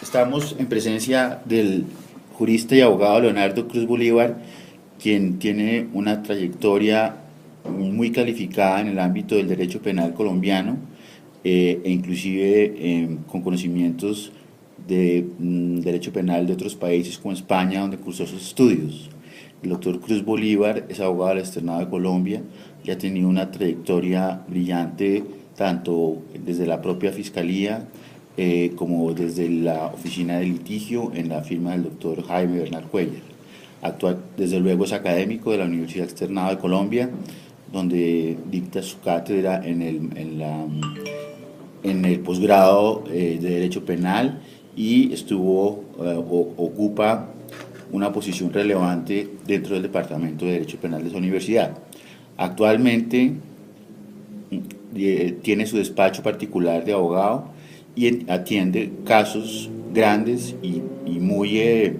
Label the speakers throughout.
Speaker 1: Estamos en presencia del jurista y abogado Leonardo Cruz Bolívar, quien tiene una trayectoria muy calificada en el ámbito del derecho penal colombiano e inclusive con conocimientos de derecho penal de otros países como España, donde cursó sus estudios. El doctor Cruz Bolívar es abogado del Externado de Colombia y ha tenido una trayectoria brillante tanto desde la propia Fiscalía como desde la Oficina de Litigio en la firma del doctor Jaime Bernal Cuellar. Desde luego es académico de la Universidad Externado de Colombia, donde dicta su cátedra en el posgrado de Derecho Penal y ocupa una posición relevante dentro del Departamento de Derecho Penal de esa universidad. Actualmente tiene su despacho particular de abogado y atiende casos grandes y muy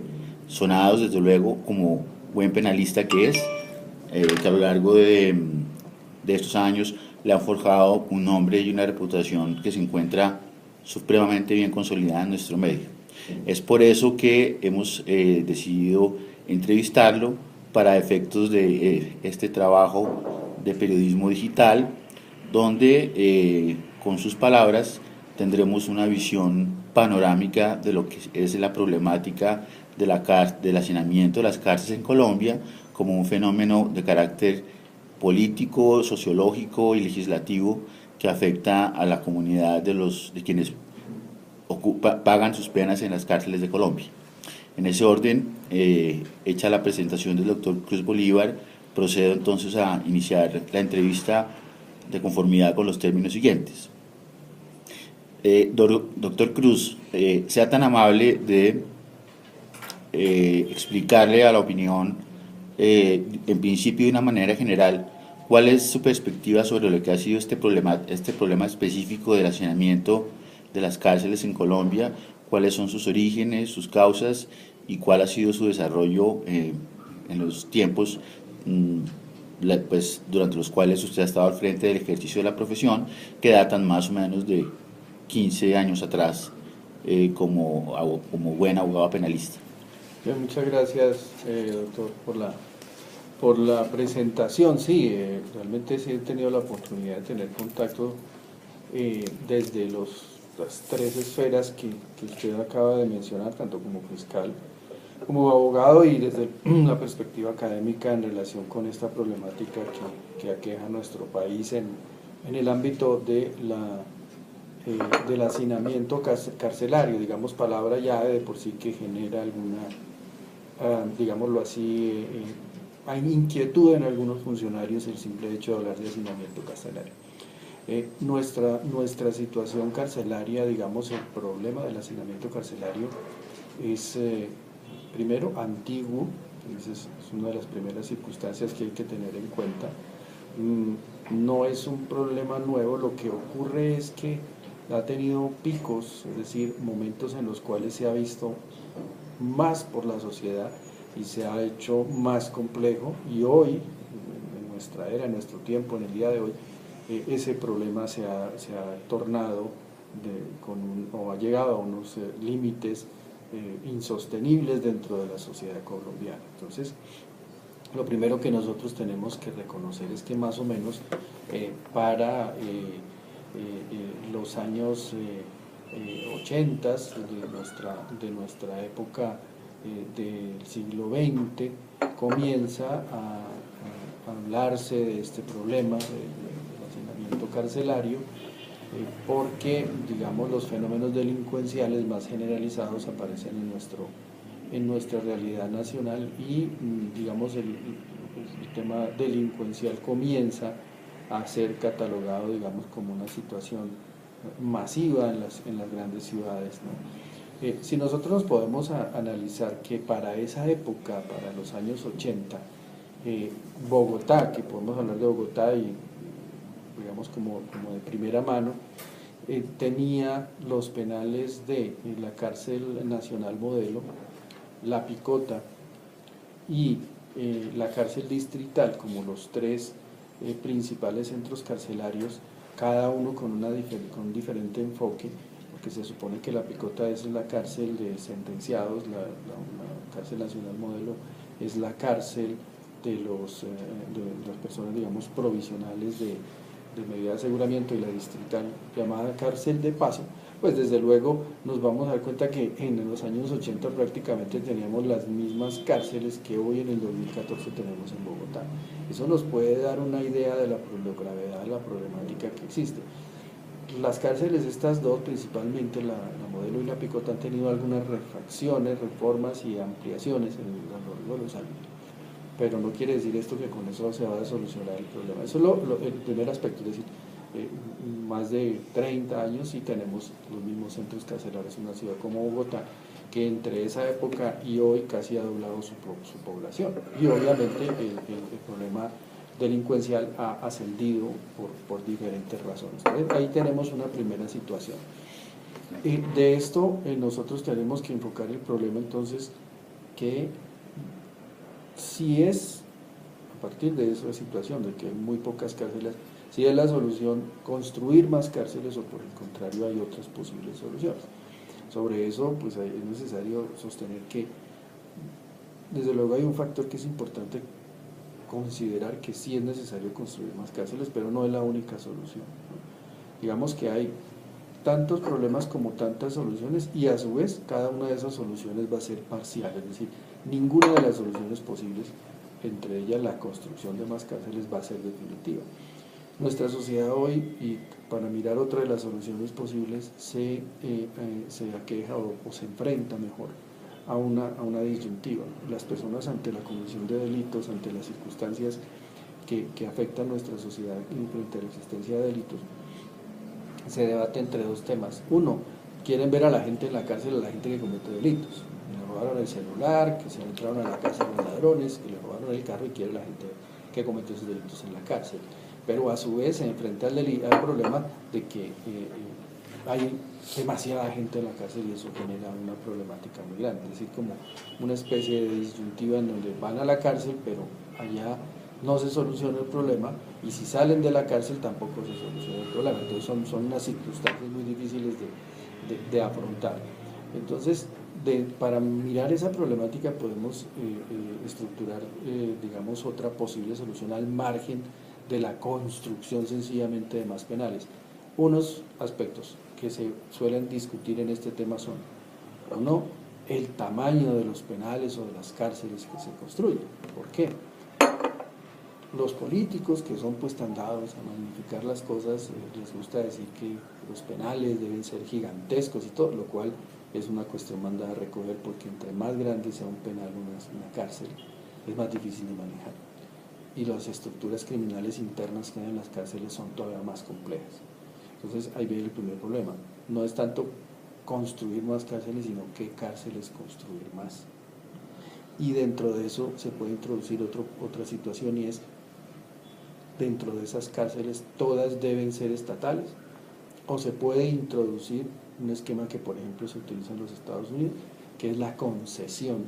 Speaker 1: sonados, desde luego, como buen penalista que es, que a lo largo de estos años le han forjado un nombre y una reputación que se encuentra supremamente bien consolidada en nuestro medio. Es por eso que hemos decidido entrevistarlo para efectos de este trabajo de periodismo digital, donde con sus palabras tendremos una visión panorámica de lo que es la problemática del hacinamiento de las cárceles en Colombia como un fenómeno de carácter político, sociológico y legislativo que afecta a la comunidad de quienes pagan sus penas en las cárceles de Colombia. En ese orden, hecha la presentación del doctor Cruz Bolívar, procedo entonces a iniciar la entrevista de conformidad con los términos siguientes. Doctor Cruz, sea tan amable de explicarle a la opinión, en principio de una manera general, cuál es su perspectiva sobre lo que ha sido este problema específico del hacinamiento de las cárceles en Colombia, cuáles son sus orígenes, sus causas y cuál ha sido su desarrollo en los tiempos pues, durante los cuales usted ha estado al frente del ejercicio de la profesión, que datan más o menos de 15 años atrás como buen abogado penalista.
Speaker 2: Bien, muchas gracias, doctor, por la presentación. Sí, realmente sí he tenido la oportunidad de tener contacto desde las tres esferas que usted acaba de mencionar, tanto como fiscal, como abogado y desde la perspectiva académica en relación con esta problemática que aqueja a nuestro país en el ámbito del hacinamiento carcelario, digamos, palabra ya de por sí que genera alguna, digámoslo así, hay inquietud en algunos funcionarios el simple hecho de hablar de hacinamiento carcelario. Nuestra situación carcelaria, digamos, el problema del hacinamiento carcelario es, primero, antiguo. Esa es una de las primeras circunstancias que hay que tener en cuenta. No es un problema nuevo, lo que ocurre es que ha tenido picos, es decir, momentos en los cuales se ha visto más por la sociedad y se ha hecho más complejo, y hoy, en nuestra era, en nuestro tiempo, en el día de hoy, ese problema se ha tornado o ha llegado a unos límites insostenibles dentro de la sociedad colombiana. Entonces, lo primero que nosotros tenemos que reconocer es que más o menos para los años 80 de nuestra época del siglo XX comienza a hablarse de este problema del hacinamiento carcelario, porque, digamos, los fenómenos delincuenciales más generalizados aparecen en nuestra realidad nacional y, digamos, el tema delincuencial comienza a ser catalogado, digamos, como una situación masiva en las grandes ciudades, ¿no? Si nosotros nos podemos analizar que para esa época, para los años 80, Bogotá, que podemos hablar de Bogotá y digamos como de primera mano, tenía los penales de la cárcel nacional modelo, la Picota y la cárcel distrital como los tres principales centros carcelarios, cada uno con un diferente enfoque, porque se supone que la Picota es la cárcel de sentenciados, la cárcel nacional modelo es la cárcel de las personas, digamos, provisionales de medida de aseguramiento, y la distrital llamada cárcel de paso. Pues desde luego nos vamos a dar cuenta que en los años 80 prácticamente teníamos las mismas cárceles que hoy en el 2014 tenemos en Bogotá. Eso nos puede dar una idea de la gravedad de la problemática que existe. Las cárceles, estas dos, principalmente la modelo y la Picota, han tenido algunas refacciones, reformas y ampliaciones a lo largo de los años. Pero no quiere decir esto que con eso se va a solucionar el problema. Eso es el primer aspecto, es decir, más de 30 años y tenemos los mismos centros carcelarios en una ciudad como Bogotá, que entre esa época y hoy casi ha doblado su población. Y obviamente el problema delincuencial ha ascendido por diferentes razones. Entonces, ahí tenemos una primera situación. De esto nosotros tenemos que enfocar el problema entonces, que si es, a partir de esa situación de que hay muy pocas cárceles, si es la solución construir más cárceles o por el contrario hay otras posibles soluciones. Sobre eso pues es necesario sostener que desde luego hay un factor que es importante considerar, que sí es necesario construir más cárceles, pero no es la única solución, ¿no? Digamos que hay tantos problemas como tantas soluciones, y a su vez cada una de esas soluciones va a ser parcial, es decir, ninguna de las soluciones posibles, entre ellas la construcción de más cárceles, va a ser definitiva. Nuestra sociedad hoy, y para mirar otra de las soluciones posibles, se aqueja o se enfrenta mejor a una disyuntiva. Las personas ante la comisión de delitos, ante las circunstancias que afectan nuestra sociedad frente a la existencia de delitos, se debate entre dos temas. Uno, quieren ver a la gente en la cárcel, a la gente que comete delitos. Le robaron el celular, que se entraron a la casa los ladrones, que le robaron el carro, y quiere la gente que cometió esos delitos en la cárcel. Pero a su vez se enfrenta al problema de que hay demasiada gente en la cárcel, y eso genera una problemática muy grande, es decir, como una especie de disyuntiva en donde van a la cárcel, pero allá no se soluciona el problema, y si salen de la cárcel tampoco se soluciona el problema. Entonces son unas circunstancias muy difíciles de afrontar. Entonces, para mirar esa problemática podemos estructurar, digamos, otra posible solución al margen de la construcción sencillamente de más penales. Unos aspectos que se suelen discutir en este tema son, uno, el tamaño de los penales o de las cárceles que se construyen. ¿Por qué? Los políticos, que son pues tan dados a magnificar las cosas, les gusta decir que los penales deben ser gigantescos y todo, lo cual es una cuestión mandada a recoger, porque entre más grande sea un penal, una cárcel, es más difícil de manejar. Y las estructuras criminales internas que hay en las cárceles son todavía más complejas. Entonces ahí viene el primer problema. No es tanto construir más cárceles, sino qué cárceles construir más. Y dentro de eso se puede introducir otra situación, y es, dentro de esas cárceles todas deben ser estatales, o se puede introducir un esquema que por ejemplo se utiliza en los Estados Unidos, que es la concesión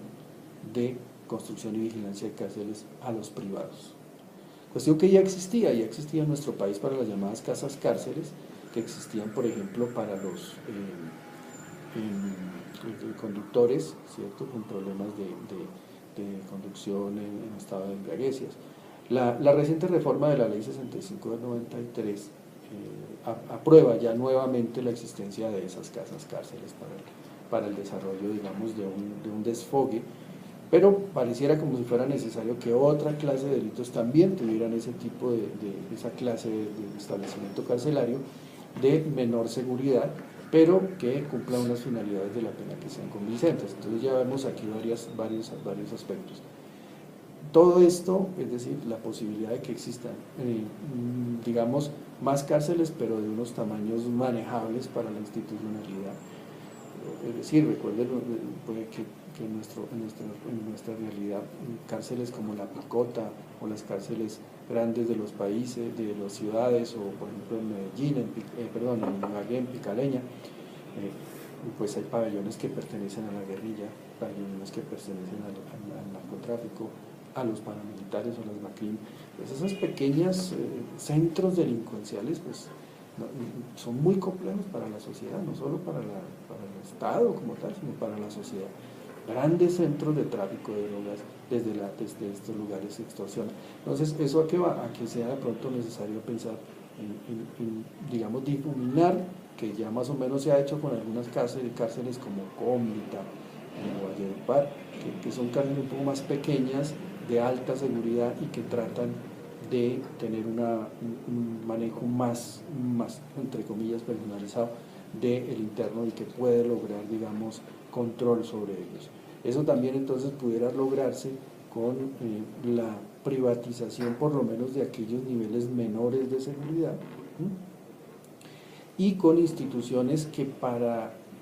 Speaker 2: de construcción y vigilancia de cárceles a los privados. Cuestión que ya existía en nuestro país para las llamadas casas cárceles, que existían por ejemplo para los conductores, ¿cierto?, con problemas de conducción en estado de embriaguez. La reciente reforma de la ley 65 del 93 aprueba ya nuevamente la existencia de esas casas cárceles para el desarrollo, digamos, de un desfogue, pero pareciera como si fuera necesario que otra clase de delitos también tuvieran ese tipo esa clase de establecimiento carcelario de menor seguridad, pero que cumpla unas finalidades de la pena que sean convincentes. Entonces ya vemos aquí varios aspectos. Todo esto, es decir, la posibilidad de que existan, digamos, más cárceles, pero de unos tamaños manejables para la institucionalidad. Es decir, recuerden que en nuestra realidad, cárceles como la Picota o las cárceles grandes de los países, de las ciudades, o por ejemplo en Medellín, en Ibagué, en Picaleña, pues hay pabellones que pertenecen a la guerrilla, pabellones que pertenecen al narcotráfico, a los paramilitares o las BACRIM. Pues esos pequeños centros delincuenciales pues son muy complejos para la sociedad, no solo para el Estado como tal, sino para la sociedad. Grandes centros de tráfico de drogas desde estos lugares extorsionan. Entonces, ¿eso a qué va? A que sea de pronto necesario pensar digamos, difuminar, que ya más o menos se ha hecho con algunas cárceles como Cómbita o Valledupar, que son cárceles un poco más pequeñas, de alta seguridad y que tratan de tener un manejo más, entre comillas, personalizado del interno y que puede lograr, digamos, control sobre ellos. Eso también entonces pudiera lograrse con la privatización por lo menos de aquellos niveles menores de seguridad, ¿sí? Y con instituciones que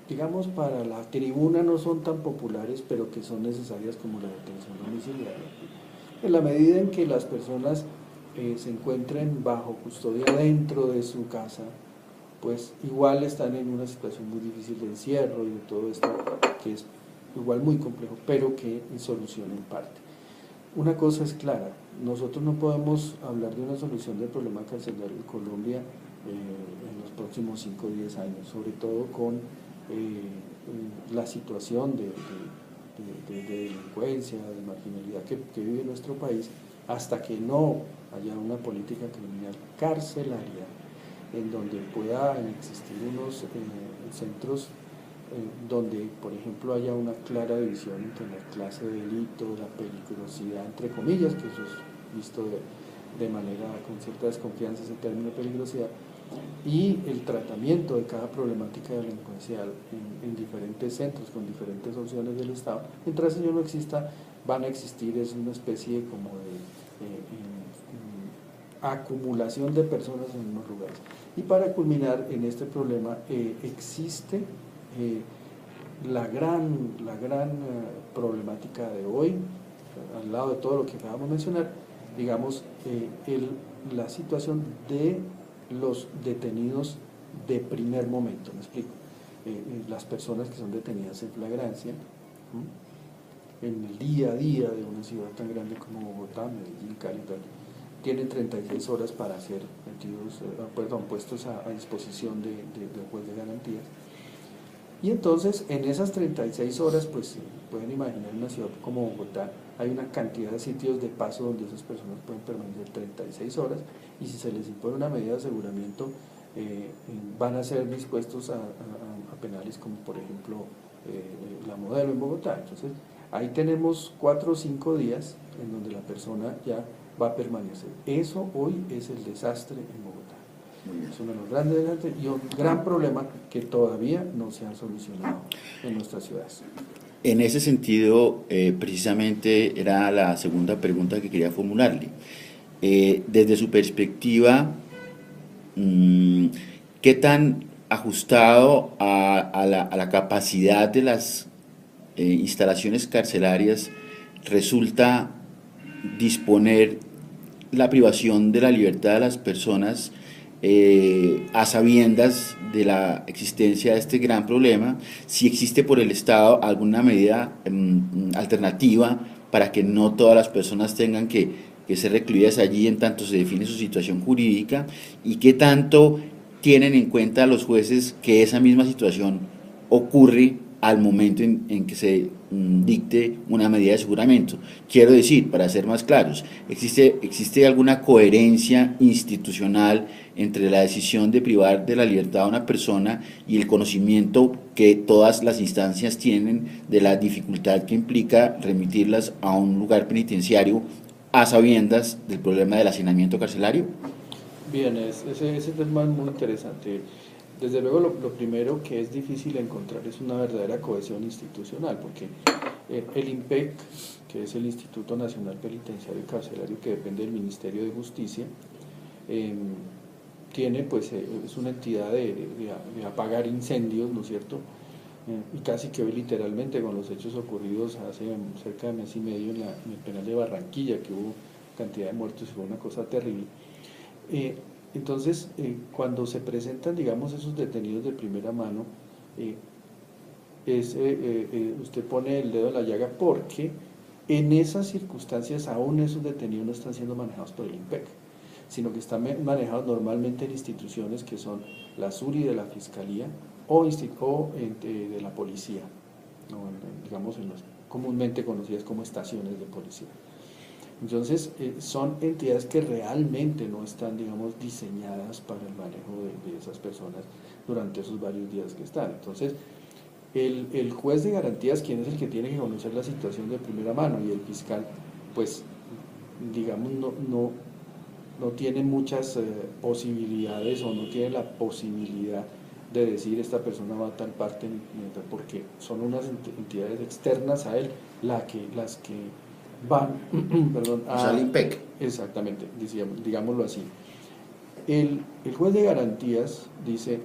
Speaker 2: digamos, para la tribuna no son tan populares, pero que son necesarias como la detención domiciliaria. En la medida en que las personas se encuentren bajo custodia dentro de su casa, pues igual están en una situación muy difícil de encierro y de todo esto, que es igual muy complejo, pero que soluciona en parte. Una cosa es clara, nosotros no podemos hablar de una solución del problema carcelario en Colombia en los próximos 5 o 10 años, sobre todo con la situación de delincuencia, de marginalidad que vive nuestro país, hasta que no haya una política criminal carcelaria en donde puedan existir unos centros donde, por ejemplo, haya una clara división entre la clase de delito, la peligrosidad, entre comillas, que eso es visto de manera con cierta desconfianza ese término peligrosidad, y el tratamiento de cada problemática delincuencial en diferentes centros, con diferentes opciones del Estado. Mientras ello no exista, van a existir, es una especie como de acumulación de personas en unos lugares. Y para culminar en este problema, existe la gran problemática de hoy, al lado de todo lo que acabamos de mencionar, digamos, la situación de los detenidos de primer momento, me explico. Las personas que son detenidas en flagrancia, en el día a día de una ciudad tan grande como Bogotá, Medellín, Cali, tienen 36 horas para ser puestos a disposición del juez de garantías. Y entonces, en esas 36 horas, pues pueden imaginar una ciudad como Bogotá, hay una cantidad de sitios de paso donde esas personas pueden permanecer 36 horas y si se les impone una medida de aseguramiento, van a ser dispuestos a penales como por ejemplo la Modelo en Bogotá. Entonces, ahí tenemos 4 o 5 días en donde la persona ya va a permanecer. Eso hoy es el desastre en Bogotá. Es uno de los grandes desastres y un gran problema que todavía no se ha solucionado en nuestras ciudades.
Speaker 1: En ese sentido, precisamente era la segunda pregunta que quería formularle. Desde su perspectiva, ¿qué tan ajustado a la capacidad de las instalaciones carcelarias resulta disponer la privación de la libertad de las personas a sabiendas de la existencia de este gran problema? Si existe por el Estado alguna medida alternativa para que no todas las personas tengan que ser recluidas allí en tanto se define su situación jurídica, y qué tanto tienen en cuenta los jueces que esa misma situación ocurre al momento en que se dicte una medida de aseguramiento. Quiero decir, para ser más claros, ¿existe alguna coherencia institucional entre la decisión de privar de la libertad a una persona y el conocimiento que todas las instancias tienen de la dificultad que implica remitirlas a un lugar penitenciario a sabiendas del problema del hacinamiento carcelario?
Speaker 2: Bien, ese tema es muy interesante. Desde luego, lo primero que es difícil encontrar es una verdadera cohesión institucional, porque el INPEC, que es el Instituto Nacional Penitenciario y Carcelario, que depende del Ministerio de Justicia, tiene, pues, es una entidad de apagar incendios, ¿no es cierto? Y casi que hoy literalmente con los hechos ocurridos hace cerca de mes y medio en el penal de Barranquilla, que hubo cantidad de muertos y fue una cosa terrible. Entonces, cuando se presentan, digamos, esos detenidos de primera mano, usted pone el dedo en la llaga porque en esas circunstancias aún esos detenidos no están siendo manejados por el INPEC. sino que están manejados normalmente en instituciones que son la SURI de la Fiscalía o de la Policía, ¿no? Digamos en los comúnmente conocidas como estaciones de policía. Entonces, son entidades que realmente no están, digamos, diseñadas para el manejo de esas personas durante esos varios días que están. Entonces, el juez de garantías, quien es el que tiene que conocer la situación de primera mano, y el fiscal, pues, digamos, no tiene muchas posibilidades o no tiene la posibilidad de decir esta persona va a tal parte, porque son unas entidades externas a él las que van perdón,
Speaker 1: a el IMPEC.
Speaker 2: Exactamente, digámoslo así. El juez de garantías dice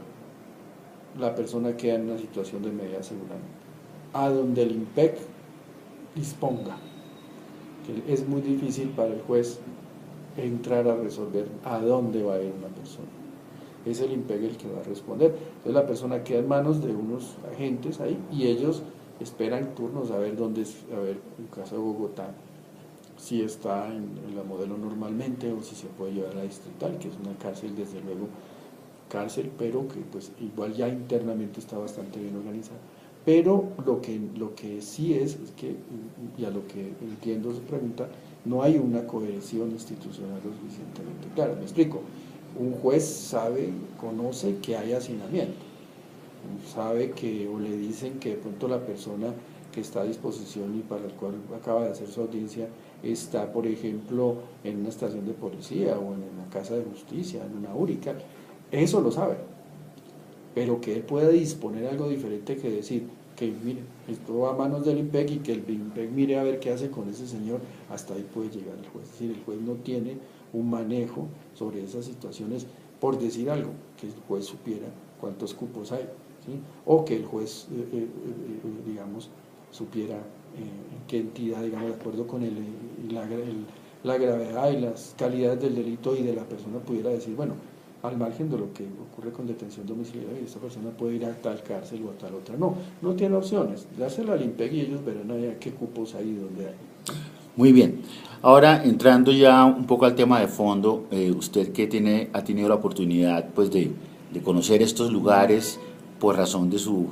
Speaker 2: la persona queda en una situación de medida asegurada a donde el IMPEC disponga, que es muy difícil para el juez entrar a resolver a dónde va a ir una persona. Es el IMPEC el que va a responder. Entonces la persona queda en manos de unos agentes ahí y ellos esperan turnos a ver dónde es, a ver, en el caso de Bogotá, si está en la modelo normalmente o si se puede llevar a la distrital, que es una cárcel, desde luego, cárcel, pero que pues igual ya internamente está bastante bien organizada. Pero lo que sí es que, y a lo que entiendo su pregunta, no hay una cohesión institucional lo suficientemente clara. Me explico. Un juez sabe, conoce que hay hacinamiento, sabe que, o le dicen que de pronto la persona que está a disposición y para el cual acaba de hacer su audiencia está, por ejemplo, en una estación de policía o en una casa de justicia, en una úrica. Eso lo sabe, pero que él pueda disponer algo diferente que decir que mire, esto va a manos del IMPEC y que el IMPEC mire a ver qué hace con ese señor, hasta ahí puede llegar el juez. Es decir, el juez no tiene un manejo sobre esas situaciones, por decir algo, que el juez supiera cuántos cupos hay, ¿sí? O que el juez, digamos, supiera en qué entidad, digamos, de acuerdo con la gravedad y las calidades del delito y de la persona, pudiera decir, bueno, al margen de lo que ocurre con detención domiciliaria, esta persona puede ir a tal cárcel o a tal otra. No tiene opciones, dárselo al IMPEC y ellos verán allá qué cupos hay y dónde hay.
Speaker 1: Muy bien. Ahora, entrando ya un poco al tema de fondo, usted que ha tenido la oportunidad pues, de conocer estos lugares por razón de su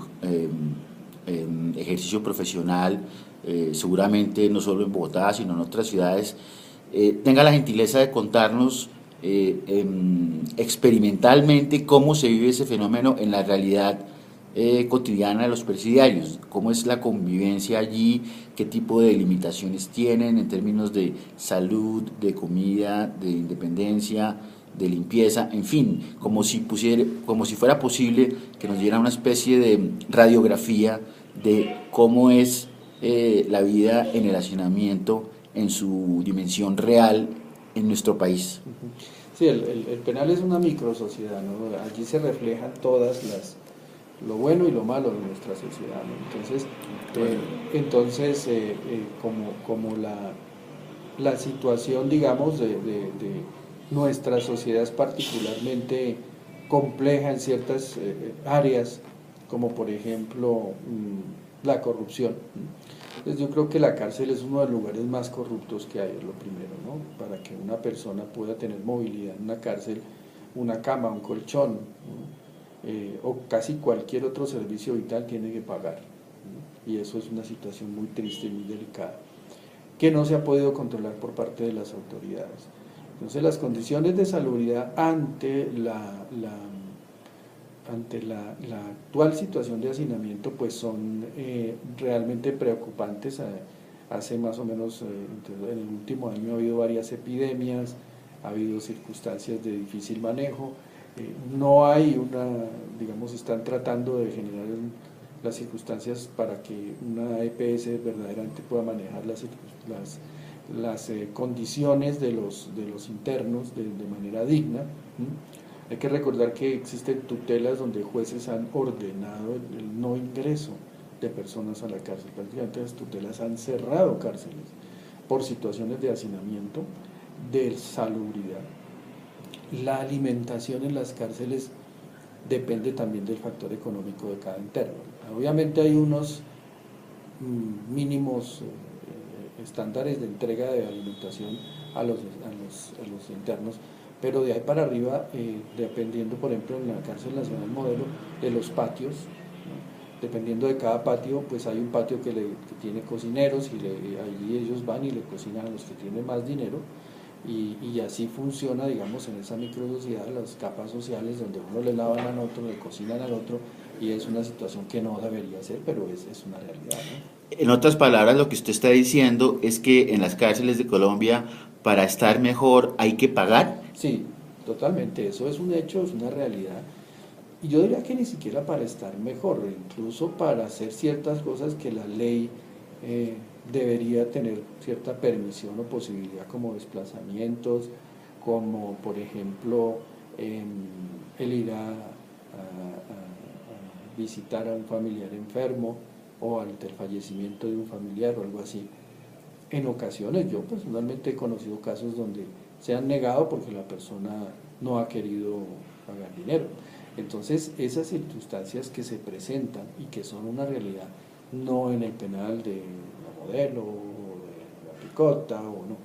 Speaker 1: ejercicio profesional, seguramente no solo en Bogotá, sino en otras ciudades, tenga la gentileza de contarnos experimentalmente cómo se vive ese fenómeno en la realidad cotidiana de los presidiarios, cómo es la convivencia allí, qué tipo de limitaciones tienen en términos de salud, de comida, de independencia, de limpieza, en fin, como si fuera posible que nos diera una especie de radiografía de cómo es la vida en el hacinamiento en su dimensión real en nuestro país.
Speaker 2: Sí, el penal es una microsociedad, ¿no? Allí se reflejan lo bueno y lo malo de nuestra sociedad, ¿no? Entonces, como la situación, digamos, de nuestra sociedad es particularmente compleja en ciertas áreas, como por ejemplo la corrupción. Entonces yo creo que la cárcel es uno de los lugares más corruptos que hay, es lo primero, ¿no? Para que una persona pueda tener movilidad en una cárcel, una cama, un colchón, ¿no? O casi cualquier otro servicio vital tiene que pagar, ¿no? Y eso es una situación muy triste y muy delicada, que no se ha podido controlar por parte de las autoridades. Entonces las condiciones de salubridad ante la actual situación de hacinamiento pues son realmente preocupantes. Hace más o menos, en el último año ha habido varias epidemias, ha habido circunstancias de difícil manejo, no hay digamos, están tratando de generar las circunstancias para que una EPS verdaderamente pueda manejar las condiciones de los internos de manera digna. Hay que recordar que existen tutelas donde jueces han ordenado el no ingreso de personas a la cárcel. Prácticamente las tutelas han cerrado cárceles por situaciones de hacinamiento, de salubridad. La alimentación en las cárceles depende también del factor económico de cada interno. Obviamente hay unos mínimos estándares de entrega de alimentación a los internos, pero de ahí para arriba, dependiendo, por ejemplo, en la cárcel nacional modelo, de los patios, ¿no? Dependiendo de cada patio, pues hay un patio que tiene cocineros y ahí ellos van y le cocinan a los que tienen más dinero, y así funciona, digamos, en esa microsociedad, las capas sociales donde uno le lavan al otro, le cocinan al otro, y es una situación que no debería ser, pero es una realidad, ¿no?
Speaker 1: En otras palabras, lo que usted está diciendo es que en las cárceles de Colombia, para estar mejor, hay que pagar.
Speaker 2: Sí, totalmente, eso es un hecho, es una realidad. Y yo diría que ni siquiera para estar mejor, incluso para hacer ciertas cosas que la ley debería tener cierta permisión o posibilidad, como desplazamientos, como por ejemplo el ir a visitar a un familiar enfermo o ante el fallecimiento de un familiar o algo así. En ocasiones yo personalmente he conocido casos donde se han negado porque la persona no ha querido pagar dinero. Entonces, esas circunstancias que se presentan y que son una realidad, no en el penal de la Modelo o de la Picota o no,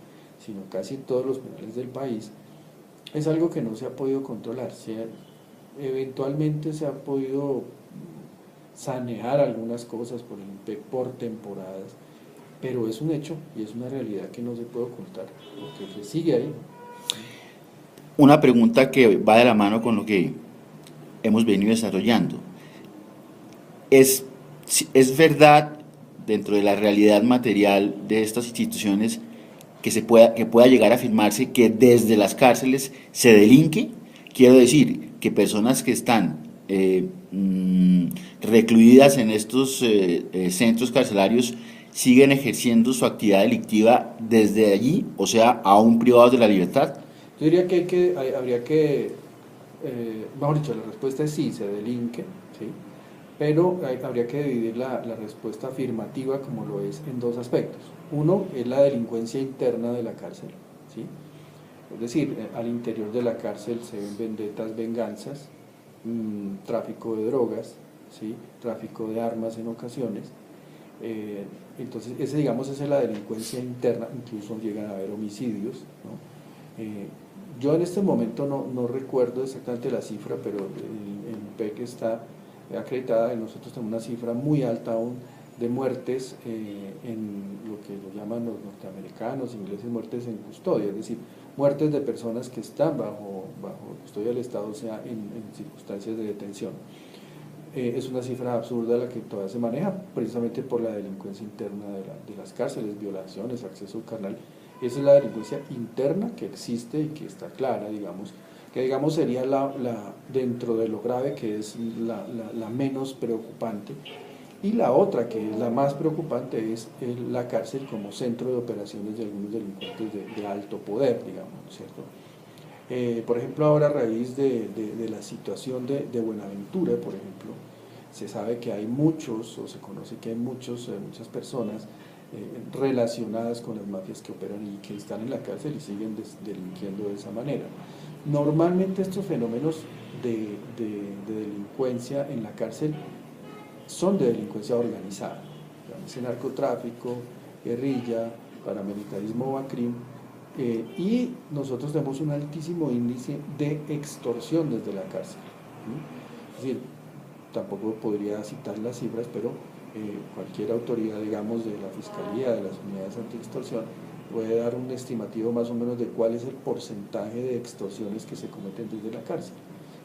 Speaker 2: sino casi en todos los penales del país, es algo que no se ha podido controlar. Eventualmente se ha podido sanear algunas cosas por el INPEC por temporadas, pero es un hecho y es una realidad que no se puede ocultar, porque se sigue ahí.
Speaker 1: Una pregunta que va de la mano con lo que hemos venido desarrollando. ¿Es, es verdad, dentro de la realidad material de estas instituciones, que pueda llegar a afirmarse que desde las cárceles se delinque? Quiero decir, que personas que están recluidas en estos centros carcelarios siguen ejerciendo su actividad delictiva desde allí, o sea, aún privados de la libertad.
Speaker 2: Yo diría que habría que, mejor dicho, la respuesta es sí, se delinque, ¿sí? Pero habría que dividir la respuesta afirmativa, como lo es, en dos aspectos. Uno es la delincuencia interna de la cárcel, ¿sí? Es decir, al interior de la cárcel se ven vendetas, venganzas, tráfico de drogas, ¿sí? Tráfico de armas en ocasiones. Entonces, digamos, esa es la delincuencia interna, incluso llegan a haber homicidios, ¿no? Yo en este momento no recuerdo exactamente la cifra, pero el INPEC está acreditada y nosotros tenemos una cifra muy alta aún de muertes en lo que lo llaman los norteamericanos, ingleses, muertes en custodia, es decir, muertes de personas que están bajo custodia del Estado, o sea, en circunstancias de detención. Es una cifra absurda la que todavía se maneja, precisamente por la delincuencia interna de las cárceles, violaciones, acceso carnal. Esa es la delincuencia interna que existe y que está clara, digamos, que digamos sería dentro de lo grave, que es la menos preocupante. Y la otra, que es la más preocupante, es la cárcel como centro de operaciones de algunos delincuentes de alto poder, digamos, ¿cierto? Por ejemplo, ahora a raíz de la situación de Buenaventura, por ejemplo, se sabe que hay muchos, o se conoce que hay muchas personas relacionadas con las mafias que operan y que están en la cárcel y siguen delinquiendo de esa manera. Normalmente estos fenómenos de delincuencia en la cárcel son de delincuencia organizada, llámese narcotráfico, guerrilla, paramilitarismo o BACRIM, y nosotros tenemos un altísimo índice de extorsión desde la cárcel. Es decir, tampoco podría citar las cifras, pero cualquier autoridad, digamos, de la Fiscalía, de las unidades anti-extorsión, puede dar un estimativo más o menos de cuál es el porcentaje de extorsiones que se cometen desde la cárcel.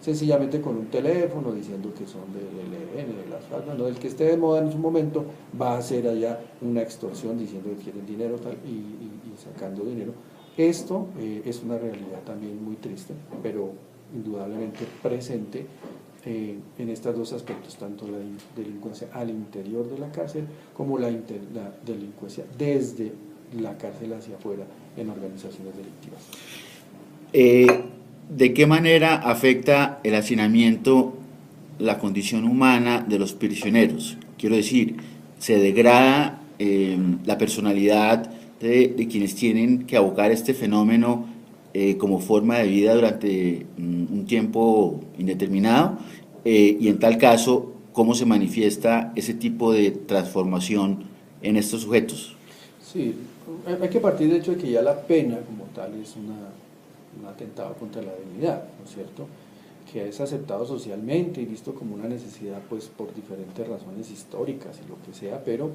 Speaker 2: Sencillamente con un teléfono diciendo que son del ELN, de las FARC, no, el que esté de moda en su momento va a hacer allá una extorsión diciendo que quieren dinero tal, y sacando dinero. Esto es una realidad también muy triste, pero indudablemente presente en estos dos aspectos, tanto la delincuencia al interior de la cárcel como la delincuencia desde la cárcel hacia afuera en organizaciones delictivas.
Speaker 1: ¿De qué manera afecta el hacinamiento la condición humana de los prisioneros? Quiero decir, se degrada la personalidad de quienes tienen que abocar este fenómeno como forma de vida durante un tiempo indeterminado, y en tal caso, ¿cómo se manifiesta ese tipo de transformación en estos sujetos?
Speaker 2: Sí, hay que partir del hecho de que ya la pena como tal es un atentado contra la dignidad, ¿no es cierto?, que es aceptado socialmente y visto como una necesidad pues por diferentes razones históricas y lo que sea, pero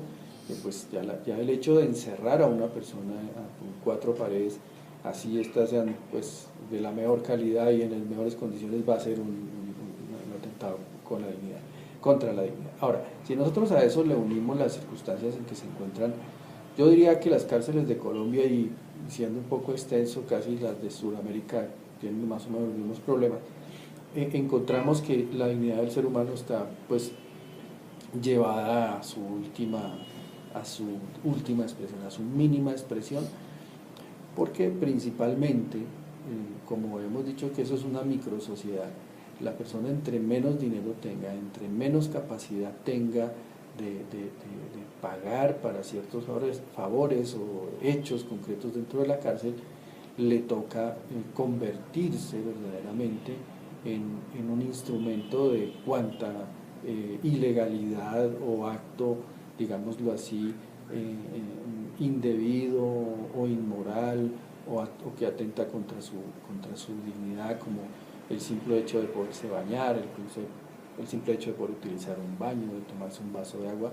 Speaker 2: pues ya el hecho de encerrar a una persona con 4 paredes, así estas sean pues de la mejor calidad y en las mejores condiciones, va a ser un atentado con la dignidad, contra la dignidad. Ahora, si nosotros a eso le unimos las circunstancias en que se encuentran, yo diría que las cárceles de Colombia, y siendo un poco extenso, casi las de Sudamérica tienen más o menos los mismos problemas, encontramos que la dignidad del ser humano está pues llevada a su última expresión, a su mínima expresión, porque principalmente, como hemos dicho que eso es una microsociedad, la persona entre menos dinero tenga, entre menos capacidad tenga de pagar para ciertos favores o hechos concretos dentro de la cárcel, le toca convertirse verdaderamente en un instrumento de cuanta ilegalidad o acto, digámoslo así, indebido o inmoral o que atenta contra su dignidad, como el simple hecho de poderse bañar, el simple hecho de poder utilizar un baño, de tomarse un vaso de agua,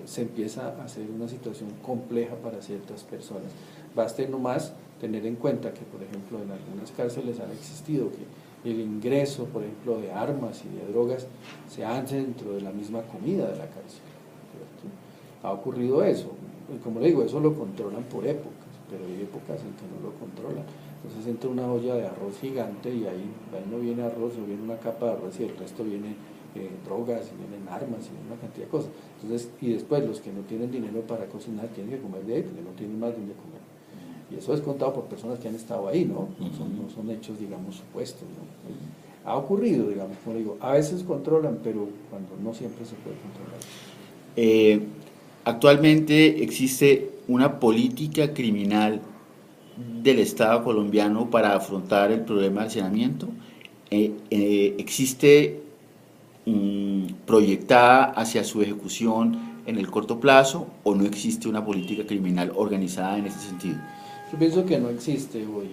Speaker 2: se empieza a hacer una situación compleja para ciertas personas. Baste nomás tener en cuenta que, por ejemplo, en algunas cárceles han existido que el ingreso, por ejemplo, de armas y de drogas se hace dentro de la misma comida de la cárcel, ¿cierto? Ha ocurrido eso, y como le digo, eso lo controlan por épocas, pero hay épocas en que no lo controlan. Entonces entra una olla de arroz gigante y ahí no viene arroz, no viene una capa de arroz y el resto viene drogas, y vienen armas y viene una cantidad de cosas. Entonces, y después los que no tienen dinero para cocinar tienen que comer de ahí porque no tienen más donde comer. Y eso es contado por personas que han estado ahí, ¿no? No son hechos, digamos, supuestos, ¿no? Ha ocurrido, digamos, como digo, a veces controlan, pero cuando no siempre se puede controlar.
Speaker 1: Actualmente existe una política criminal del Estado colombiano para afrontar el problema del hacinamiento. ¿Existe proyectada hacia su ejecución en el corto plazo o no existe una política criminal organizada en ese sentido?
Speaker 2: Yo pienso que no existe hoy,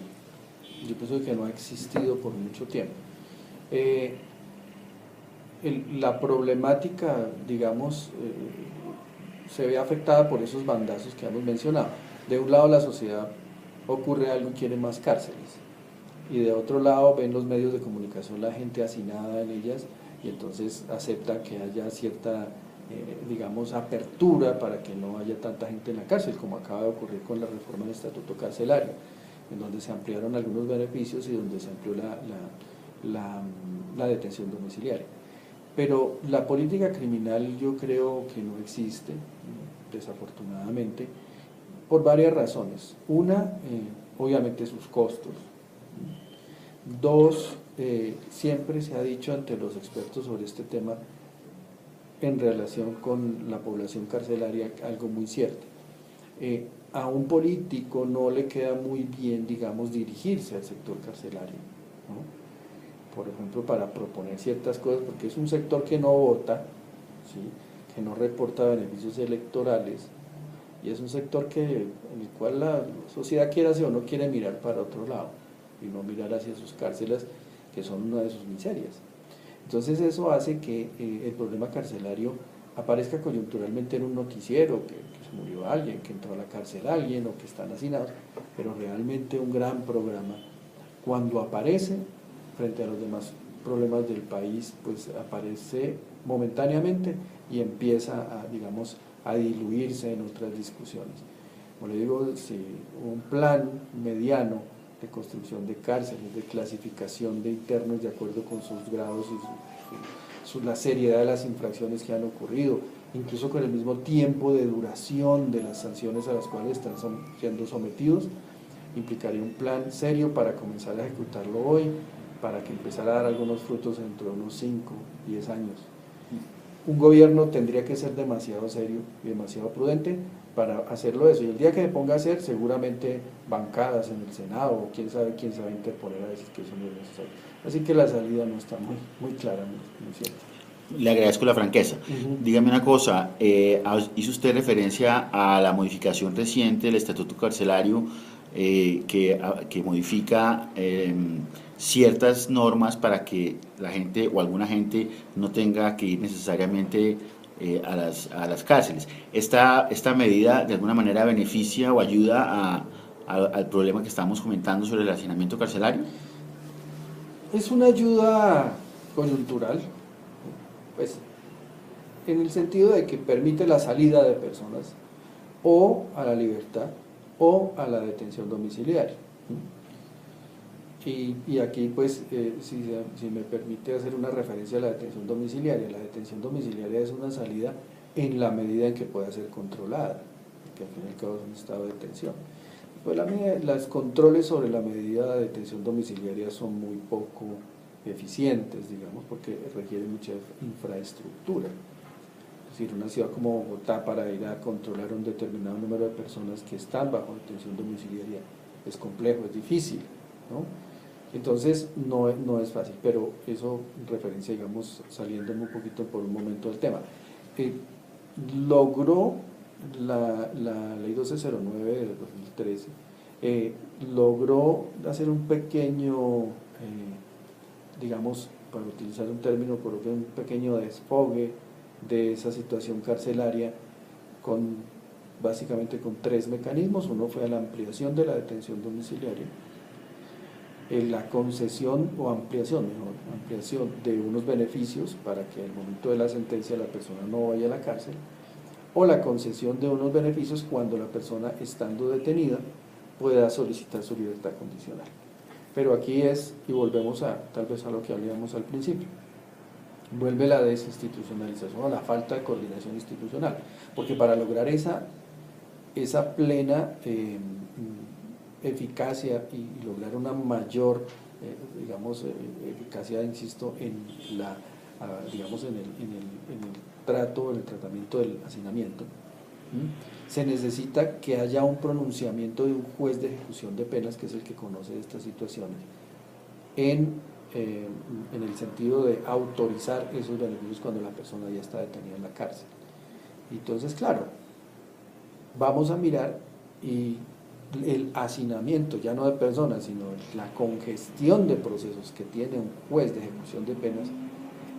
Speaker 2: yo pienso que no ha existido por mucho tiempo. La problemática, digamos, se ve afectada por esos bandazos que hemos mencionado. De un lado la sociedad ocurre algo y quiere más cárceles, y de otro lado ven los medios de comunicación la gente hacinada en ellas y entonces acepta que haya cierta digamos apertura para que no haya tanta gente en la cárcel, como acaba de ocurrir con la reforma del estatuto carcelario, en donde se ampliaron algunos beneficios y donde se amplió la detención domiciliaria. Pero la política criminal yo creo que no existe, desafortunadamente, por varias razones. Una, obviamente sus costos. Dos, siempre se ha dicho ante los expertos sobre este tema en relación con la población carcelaria algo muy cierto. A un político no le queda muy bien, digamos, dirigirse al sector carcelario, ¿no? Por ejemplo, para proponer ciertas cosas, porque es un sector que no vota, ¿sí?, que no reporta beneficios electorales, y es un sector en el cual la sociedad, quiera o no, quiere mirar para otro lado y no mirar hacia sus cárceles, que son una de sus miserias. Entonces eso hace que el problema carcelario aparezca coyunturalmente en un noticiero, que se murió alguien, que entró a la cárcel alguien o que están hacinados, pero realmente un gran programa, cuando aparece frente a los demás problemas del país, pues aparece momentáneamente y empieza a diluirse en otras discusiones. Como le digo, si un plan mediano de construcción de cárceles, de clasificación de internos de acuerdo con sus grados y la seriedad de las infracciones que han ocurrido, incluso con el mismo tiempo de duración de las sanciones a las cuales están siendo sometidos, implicaría un plan serio para comenzar a ejecutarlo hoy, para que empezara a dar algunos frutos dentro de unos 5, 10 años. Un gobierno tendría que ser demasiado serio y demasiado prudente para hacerlo eso, y el día que se ponga a hacer, seguramente bancadas en el Senado o quién sabe interponer a decir que eso no es necesario. Así que la salida no está muy clara, muy cierta.
Speaker 1: Le agradezco la franqueza. Dígame una cosa, hizo usted referencia a la modificación reciente del estatuto carcelario que modifica ciertas normas para que la gente o alguna gente no tenga que ir necesariamente a las cárceles. Esta medida de alguna manera beneficia o ayuda al problema que estamos comentando sobre el hacinamiento carcelario.
Speaker 2: Es una ayuda coyuntural, pues en el sentido de que permite la salida de personas o a la libertad o a la detención domiciliaria. Y aquí pues si me permite hacer una referencia a la detención domiciliaria es una salida en la medida en que pueda ser controlada, que al fin y al cabo es un estado de detención. Pues los controles sobre la medida de detención domiciliaria son muy poco eficientes, digamos, porque requieren mucha infraestructura. Es decir, una ciudad como Bogotá, para ir a controlar un determinado número de personas que están bajo detención domiciliaria es complejo, es difícil, ¿no? Entonces no es fácil, pero eso en referencia, digamos, saliéndome un poquito por un momento del tema. Logró la ley 1209 del 2013, logró hacer un pequeño, digamos, para utilizar un término, un pequeño desfogue de esa situación carcelaria básicamente con 3 mecanismos. Uno fue la ampliación de la detención domiciliaria, la concesión o ampliación de unos beneficios para que al momento de la sentencia la persona no vaya a la cárcel, o la concesión de unos beneficios cuando la persona, estando detenida, pueda solicitar su libertad condicional. Pero aquí y volvemos tal vez a lo que hablábamos al principio, vuelve la desinstitucionalización o la falta de coordinación institucional, porque para lograr esa plena eficacia y lograr una mayor, eficacia, insisto, digamos, en el trato, en el tratamiento del hacinamiento, se necesita que haya un pronunciamiento de un juez de ejecución de penas, que es el que conoce estas situaciones, en el sentido de autorizar esos beneficios cuando la persona ya está detenida en la cárcel. Entonces, claro, vamos a mirar y el hacinamiento, ya no de personas, sino la congestión de procesos que tiene un juez de ejecución de penas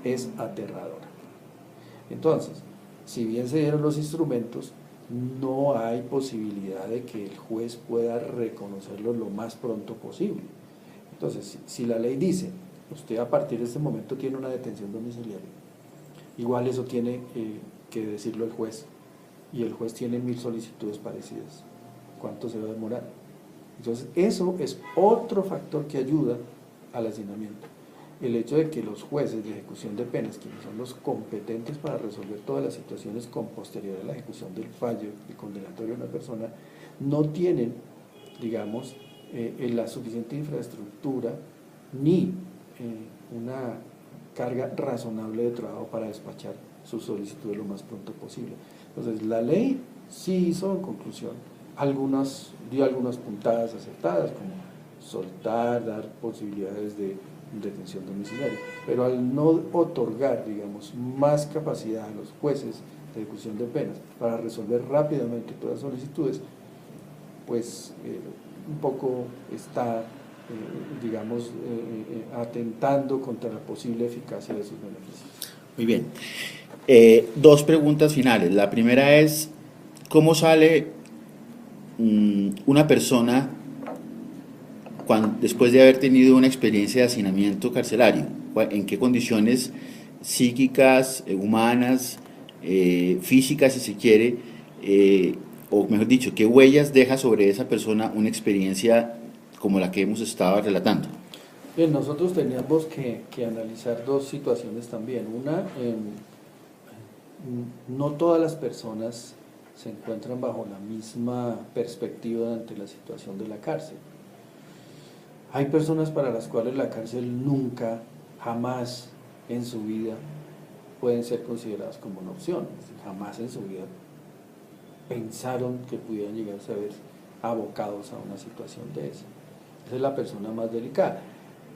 Speaker 2: es aterradora. Entonces, si bien se dieron los instrumentos, no hay posibilidad de que el juez pueda reconocerlo lo más pronto posible. Entonces, si la ley dice, usted a partir de este momento tiene una detención domiciliaria, igual eso tiene que decirlo el juez, y el juez tiene 1000 solicitudes parecidas. ¿Cuánto se va a demorar? Entonces, eso es otro factor que ayuda al hacinamiento. El hecho de que los jueces de ejecución de penas, quienes son los competentes para resolver todas las situaciones con posterioridad a la ejecución del fallo y condenatorio de una persona, no tienen, digamos, la suficiente infraestructura ni una carga razonable de trabajo para despachar sus solicitudes lo más pronto posible. Entonces, la ley sí hizo, en conclusión, dio algunas puntadas acertadas, como soltar, dar posibilidades de detención domiciliaria, pero al no otorgar, digamos, más capacidad a los jueces de ejecución de penas para resolver rápidamente todas las solicitudes, pues un poco está, digamos, atentando contra la posible eficacia de sus beneficios.
Speaker 1: Muy bien. 2 preguntas finales. La primera es, ¿cómo sale una persona después de haber tenido una experiencia de hacinamiento carcelario? ¿En qué condiciones psíquicas, humanas, físicas, si se quiere, o mejor dicho, qué huellas deja sobre esa persona una experiencia como la que hemos estado relatando?
Speaker 2: Bien, nosotros teníamos que analizar 2 situaciones también. Una, no todas las personas se encuentran bajo la misma perspectiva ante la situación de la cárcel. Hay personas para las cuales la cárcel nunca, jamás en su vida pueden ser consideradas como una opción. Jamás en su vida pensaron que pudieran llegarse a ver abocados a una situación de esa. Esa es la persona más delicada.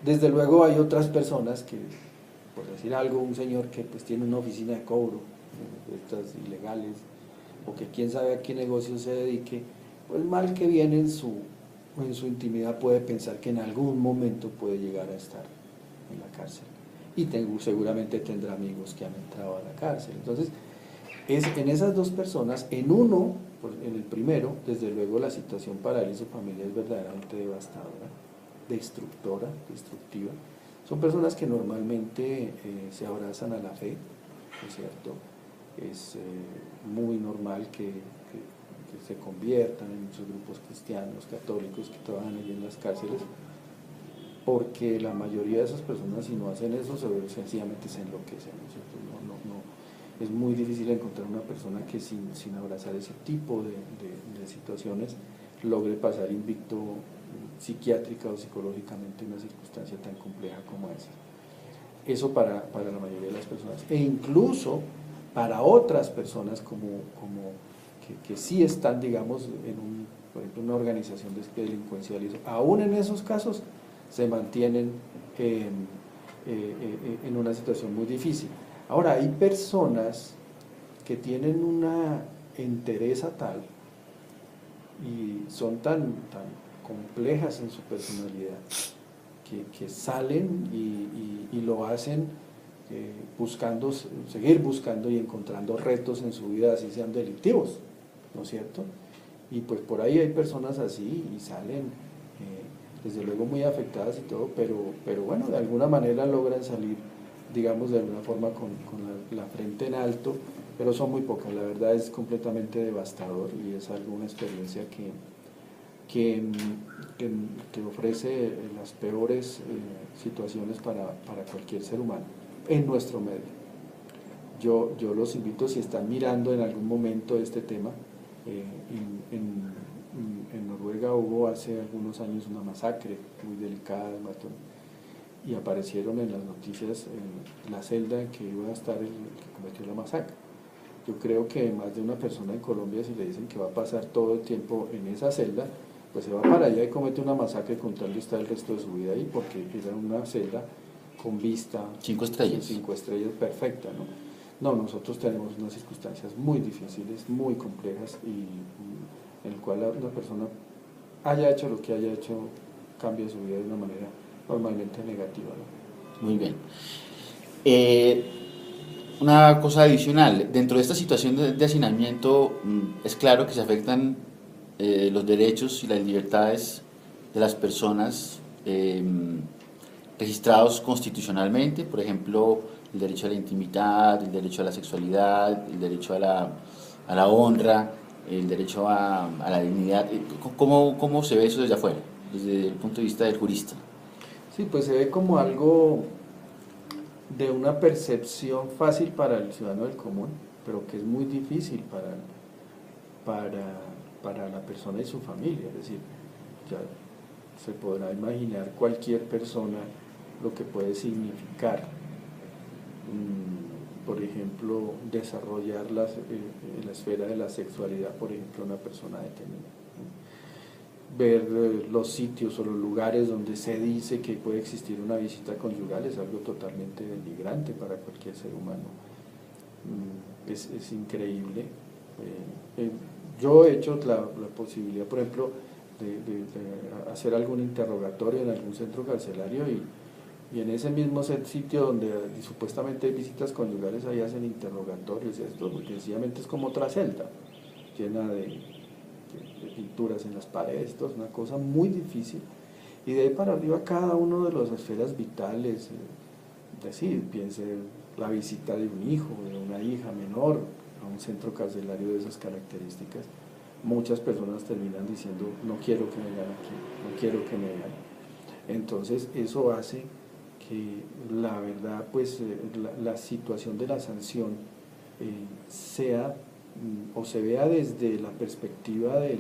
Speaker 2: Desde luego hay otras personas que, por decir algo, un señor que pues tiene una oficina de cobro, estas ilegales, o que quién sabe a qué negocio se dedique, pues mal que viene en su o en su intimidad puede pensar que en algún momento puede llegar a estar en la cárcel. Y seguramente tendrá amigos que han entrado a la cárcel. Entonces, es en esas dos personas, en uno, en el primero, desde luego la situación para él y su familia es verdaderamente devastadora, destructora, destructiva. Son personas que normalmente se abrazan a la fe, ¿no es cierto? Es muy normal que se conviertan en muchos grupos cristianos, católicos que trabajan allí en las cárceles, porque la mayoría de esas personas, si no hacen eso, sencillamente se enloquecen, ¿no es cierto? Es muy difícil encontrar una persona que sin abrazar ese tipo de situaciones logre pasar invicto psiquiátrica o psicológicamente en una circunstancia tan compleja como esa. Eso para la mayoría de las personas. E incluso para otras personas que sí están, digamos, por ejemplo, una organización delincuencial, aún en esos casos se mantienen en una situación muy difícil. Ahora, hay personas que tienen una entereza tal y son tan complejas en su personalidad que salen y lo hacen seguir buscando y encontrando retos en su vida, así sean delictivos, ¿no es cierto? Y pues por ahí hay personas así y salen desde luego muy afectadas y todo, pero bueno, de alguna manera logran salir, digamos, de alguna forma con la frente en alto, pero son muy pocas. La verdad es completamente devastador y es una experiencia que ofrece las peores situaciones para cualquier ser humano en nuestro medio. Yo los invito, si están mirando en algún momento este tema, en Noruega hubo hace algunos años una masacre muy delicada de Matón, y aparecieron en las noticias la celda en que iba a estar el que cometió la masacre. Yo creo que más de una persona en Colombia, si le dicen que va a pasar todo el tiempo en esa celda, pues se va para allá y comete una masacre con tal de estar el resto de su vida ahí, porque era una celda con vista
Speaker 1: 5 estrellas.
Speaker 2: 5 estrellas perfecta, ¿no? No, nosotros tenemos unas circunstancias muy difíciles, muy complejas, y en el cual una persona haya hecho lo que haya hecho, cambia su vida de una manera normalmente negativa, ¿no?
Speaker 1: Muy bien. Una cosa adicional, dentro de esta situación de hacinamiento, es claro que se afectan los derechos y las libertades de las personas registrados constitucionalmente, por ejemplo, el derecho a la intimidad, el derecho a la sexualidad, el derecho a la honra, el derecho a la dignidad. ¿Cómo se ve eso desde afuera, desde el punto de vista del jurista?
Speaker 2: Sí, pues se ve como algo de una percepción fácil para el ciudadano del común, pero que es muy difícil para la persona y su familia. Es decir, ya se podrá imaginar cualquier persona lo que puede significar, por ejemplo, desarrollar en la esfera de la sexualidad, por ejemplo, una persona detenida. Ver los sitios o los lugares donde se dice que puede existir una visita conyugal es algo totalmente denigrante para cualquier ser humano. Es increíble. Yo he hecho la posibilidad, por ejemplo, de hacer algún interrogatorio en algún centro carcelario, y en ese mismo sitio donde supuestamente hay visitas conyugales, ahí hacen interrogatorios y esto, porque sencillamente es como otra celda llena de pinturas en las paredes. Esto es una cosa muy difícil, y de ahí para arriba cada uno de las esferas vitales, decir, piense la visita de un hijo, de una hija menor a un centro carcelario de esas características. Muchas personas terminan diciendo: no quiero que me vean aquí, no quiero que me vean. Entonces eso hace que la verdad, pues la situación de la sanción sea o se vea desde la perspectiva del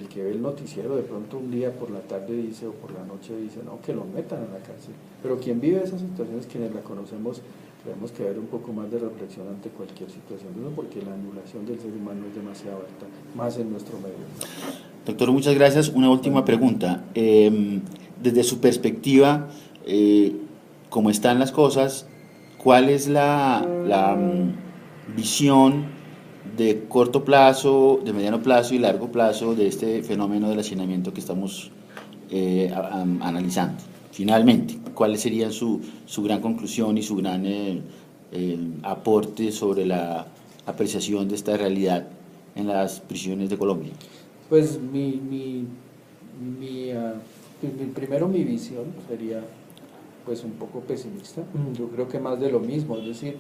Speaker 2: que ve el noticiero. De pronto un día por la tarde dice, o por la noche dice, no, que lo metan a la cárcel. Pero quien vive esas situaciones, quienes la conocemos, tenemos que ver un poco más de reflexión ante cualquier situación de eso, porque la anulación del ser humano es demasiado alta, más en nuestro medio.
Speaker 1: Doctor, muchas gracias. Una última pregunta. Desde su perspectiva, cómo están las cosas, ¿cuál es la visión de corto plazo, de mediano plazo y largo plazo de este fenómeno del hacinamiento que estamos analizando. Finalmente, ¿cuáles serían su gran conclusión y su gran aporte sobre la apreciación de esta realidad en las prisiones de Colombia?
Speaker 2: Pues primero mi visión sería pues un poco pesimista. Yo creo que más de lo mismo, es decir,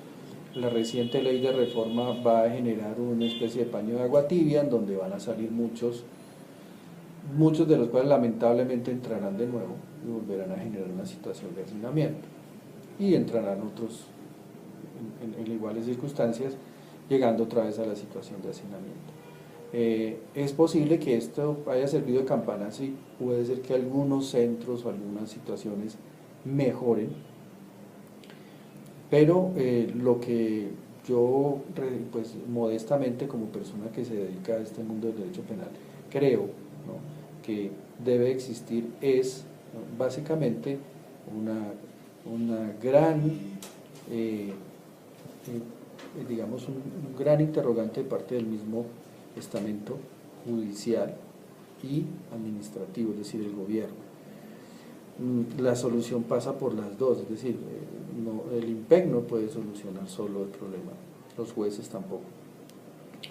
Speaker 2: la reciente ley de reforma va a generar una especie de paño de agua tibia en donde van a salir muchos de los cuales lamentablemente entrarán de nuevo y volverán a generar una situación de hacinamiento. Y entrarán otros en iguales circunstancias, llegando otra vez a la situación de hacinamiento. Es posible que esto haya servido de campana, sí, puede ser que algunos centros o algunas situaciones mejoren, pero lo que yo, pues modestamente como persona que se dedica a este mundo del derecho penal, creo, ¿no?, que debe existir es, ¿no?, básicamente una gran, digamos, un gran interrogante de parte del mismo estamento judicial y administrativo, es decir, el gobierno. La solución pasa por las dos, es decir, el IMPEC no puede solucionar solo el problema, los jueces tampoco,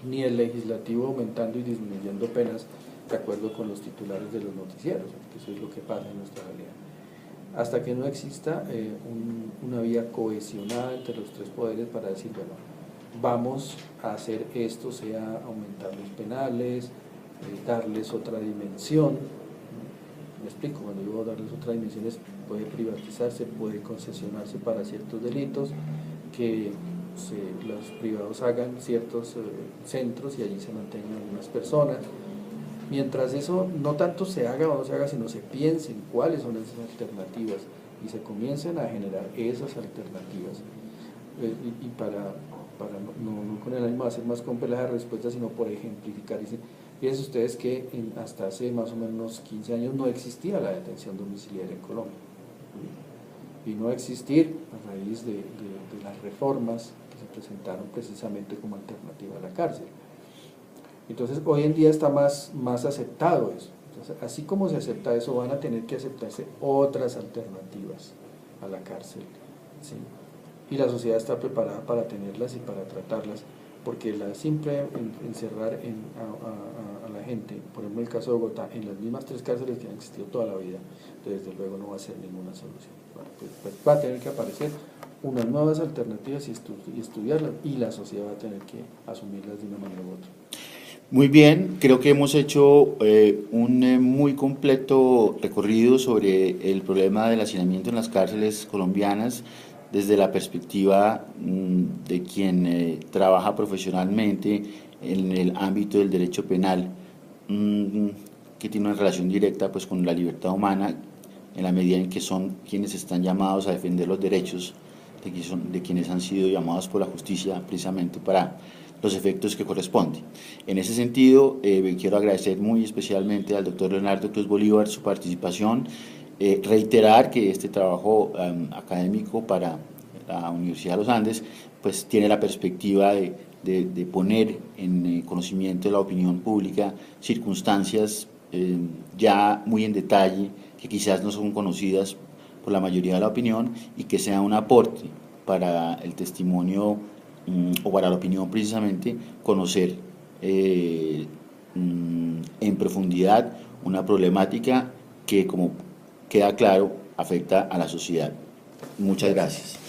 Speaker 2: ni el legislativo aumentando y disminuyendo penas de acuerdo con los titulares de los noticieros, que eso es lo que pasa en nuestra realidad. Hasta que no exista una vía cohesionada entre los tres poderes para decir, bueno, vamos a hacer esto, sea aumentar los penales, darles otra dimensión. Me explico, cuando digo darles otra dimensión es puede privatizarse, puede concesionarse para ciertos delitos, que los privados hagan ciertos centros y allí se mantengan algunas personas. Mientras eso no tanto se haga o no se haga, sino se piense en cuáles son esas alternativas y se comiencen a generar esas alternativas. Y para no con el ánimo de hacer más compleja la respuesta, sino por ejemplificar. Fíjense ustedes que hasta hace más o menos 15 años no existía la detención domiciliaria en Colombia. Vino a existir a raíz de las reformas que se presentaron precisamente como alternativa a la cárcel. Entonces hoy en día está más aceptado eso. Entonces, así como se acepta eso, van a tener que aceptarse otras alternativas a la cárcel, ¿sí? Y la sociedad está preparada para tenerlas y para tratarlas, porque la simple encerrar a la gente, por ejemplo en el caso de Bogotá, en las mismas 3 cárceles que han existido toda la vida, desde luego no va a ser ninguna solución. Bueno, pues va a tener que aparecer unas nuevas alternativas y estudiarlas, y la sociedad va a tener que asumirlas de una manera u otra.
Speaker 1: Muy bien, creo que hemos hecho un muy completo recorrido sobre el problema del hacinamiento en las cárceles colombianas desde la perspectiva de quien trabaja profesionalmente en el ámbito del derecho penal, que tiene una relación directa pues con la libertad humana, en la medida en que son quienes están llamados a defender los derechos de quienes han sido llamados por la justicia precisamente para los efectos que corresponden. En ese sentido, quiero agradecer muy especialmente al doctor Leonardo Cruz Bolívar su participación, reiterar que este trabajo académico para la Universidad de los Andes pues tiene la perspectiva de poner en conocimiento de la opinión pública circunstancias ya muy en detalle, que quizás no son conocidas por la mayoría de la opinión, y que sea un aporte para el testimonio o para la opinión precisamente, conocer en profundidad una problemática que, como queda claro, afecta a la sociedad. Muchas gracias.